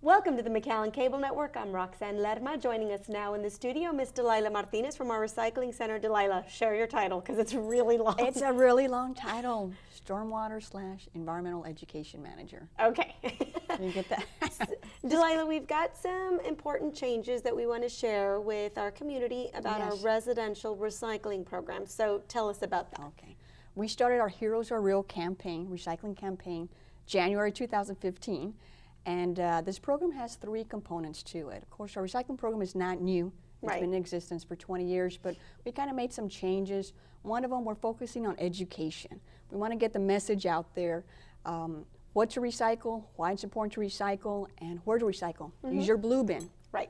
Welcome to the McAllen Cable Network. I'm Roxanne Lerma. Joining us now in the studio, Miss Delilah Martinez from our Recycling Center. Delilah, share your title because it's really long. It's a really long title. Stormwater/Environmental Education Manager. Okay. You get that? Delilah, we've got some important changes that we want to share with our community about our residential recycling program. So tell us about that. Okay. We started our Heroes Are Real campaign, recycling campaign, January 2015. And this program has three components to it. Of course, our recycling program is not new. It's been in existence for 20 years, but we kind of made some changes. One of them, we're focusing on education. We want to get the message out there, what to recycle, why it's important to recycle, and where to recycle. Use your blue bin. Right.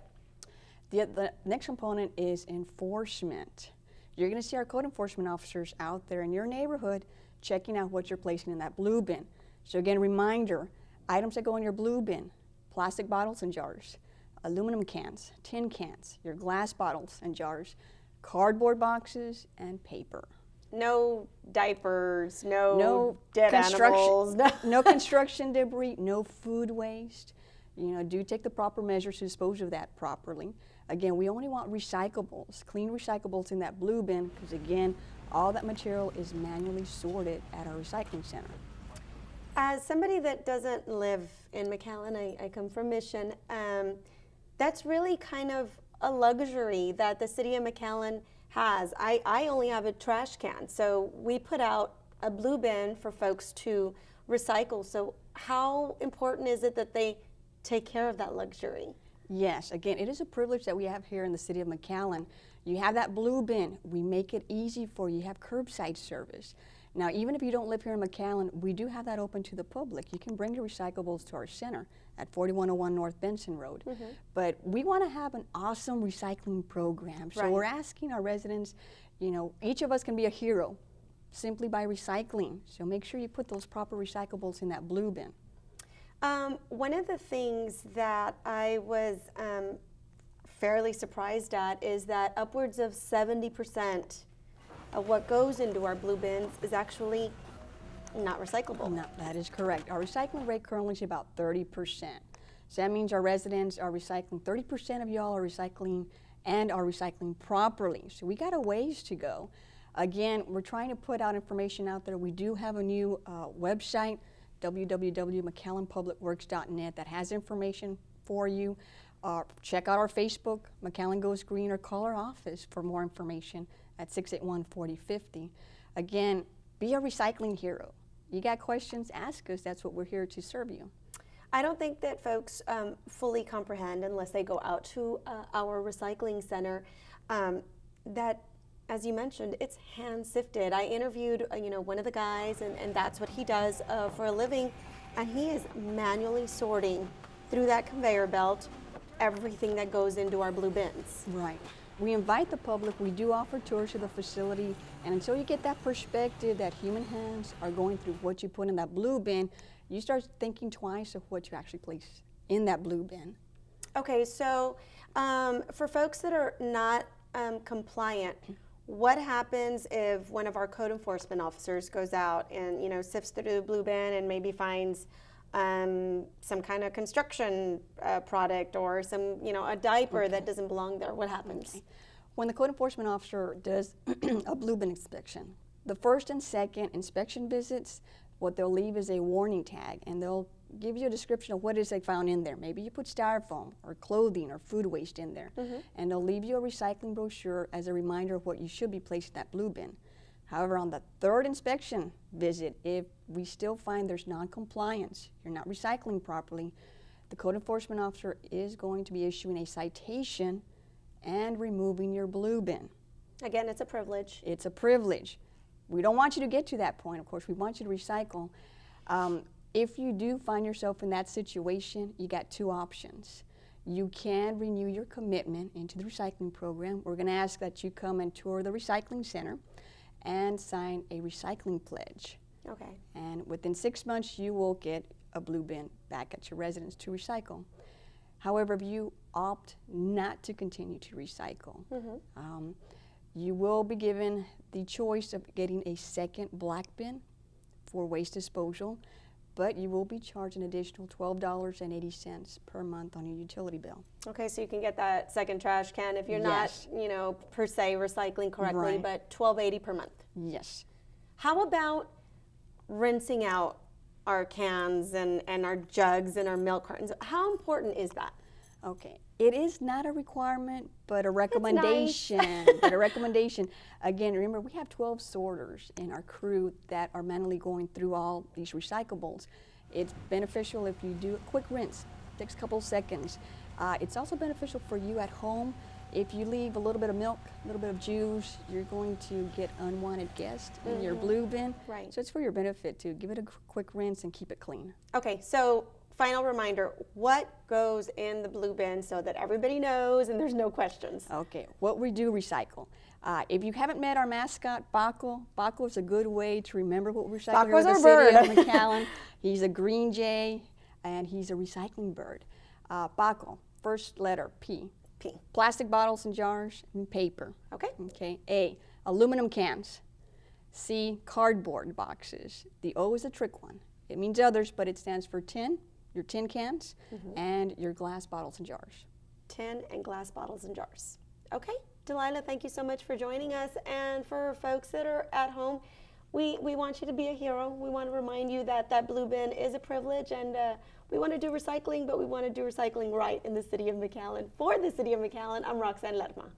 The next component is enforcement. You're going to see our code enforcement officers out there in your neighborhood checking out what you're placing in that blue bin. So again, reminder, items that go in your blue bin: plastic bottles and jars, aluminum cans, tin cans, your glass bottles and jars, cardboard boxes, and paper. No diapers, no dead animals. No construction debris, no food waste. You know, do take the proper measures to dispose of that properly. Again, we only want recyclables, clean recyclables in that blue bin because, again, all that material is manually sorted at our recycling center. As somebody that doesn't live in McAllen, I come from Mission, that's really kind of a luxury that the city of McAllen has. I only have a trash can, so we put out a blue bin for folks to recycle. So how important is it that they take care of that luxury? Yes, again, it is a privilege that we have here in the city of McAllen. You have that blue bin. We make it easy for you. You have curbside service. Now, even if you don't live here in McAllen, we do have that open to the public. You can bring your recyclables to our center at 4101 North Benson Road. But we want to have an awesome recycling program. So we're asking our residents, you know, each of us can be a hero simply by recycling. So make sure you put those proper recyclables in that blue bin. One of the things that I was fairly surprised at is that upwards of 70% of what goes into our blue bins is actually not recyclable. No, that is correct. Our recycling rate currently is about 30%. So that means our residents are recycling, 30% of y'all are recycling and are recycling properly. So we got a ways to go. Again, we're trying to put out information out there. We do have a new website, www.mcallenpublicworks.net, that has information for you. Check out our Facebook, McAllen Goes Green, or call our office for more information at 681-4050. Again, be a recycling hero. You got questions, ask us. That's what we're here to serve you. I don't think that folks fully comprehend, unless they go out to our recycling center, that, as you mentioned, it's hand sifted. I interviewed one of the guys, and that's what he does for a living, and he is manually sorting through that conveyor belt everything that goes into our blue bins. Right. We invite the public. We do offer tours to the facility, and until you get that perspective that human hands are going through what you put in that blue bin, you start thinking twice of what you actually place in that blue bin. Okay, so for folks that are not compliant, what happens if one of our code enforcement officers goes out and sifts through the blue bin and maybe finds some kind of construction product or some, a diaper that doesn't belong there? What happens? Okay. When the code enforcement officer does a blue bin inspection, the first and second inspection visits, what they'll leave is a warning tag, and they'll give you a description of what it is they found in there. Maybe you put styrofoam or clothing or food waste in there, and they'll leave you a recycling brochure as a reminder of what you should be placing in that blue bin. However, on the third inspection visit, if we still find there's non-compliance, you're not recycling properly, the code enforcement officer is going to be issuing a citation and removing your blue bin. Again, it's a privilege. It's a privilege. We don't want you to get to that point, of course. We want you to recycle. If you do find yourself in that situation, you got two options. You can renew your commitment into the recycling program. We're going to ask that you come and tour the recycling center and sign a recycling pledge. Okay. And within 6 months, you will get a blue bin back at your residence to recycle. However, if you opt not to continue to recycle, you will be given the choice of getting a second black bin for waste disposal. but you will be charged an additional $12.80 per month on your utility bill. Okay, so you can get that second trash can if you're Yes. not, per se recycling correctly, Right. but $12.80 per month. Yes. How about rinsing out our cans and our jugs and our milk cartons? How important is that? Okay. It is not a requirement, but a recommendation. Again, remember, we have 12 sorters in our crew that are manually going through all these recyclables. It's beneficial if you do a quick rinse. Takes a couple seconds. It's also beneficial for you at home. If you leave a little bit of milk, a little bit of juice, you're going to get unwanted guests in your blue bin. Right. So it's for your benefit to give it a quick rinse and keep it clean. Okay, so final reminder, what goes in the blue bin so that everybody knows and there's no questions? Okay, what we do recycle. If you haven't met our mascot, Baco is a good way to remember what we recycle here Baco's in the our city bird. of McAllen. He's a green jay, and he's a recycling bird. Baco, first letter, P. P. Plastic bottles and jars and paper. Okay. Okay. A, aluminum cans. C, cardboard boxes. The O is a trick one. It means others, but it stands for tin, your tin cans, and your glass bottles and jars. Tin and glass bottles and jars. Okay, Delilah, thank you so much for joining us. And for folks that are at home, we want you to be a hero. We want to remind you that that blue bin is a privilege, and we want to do recycling, but we want to do recycling right in the city of McAllen. For the city of McAllen, I'm Roxanne Lerma.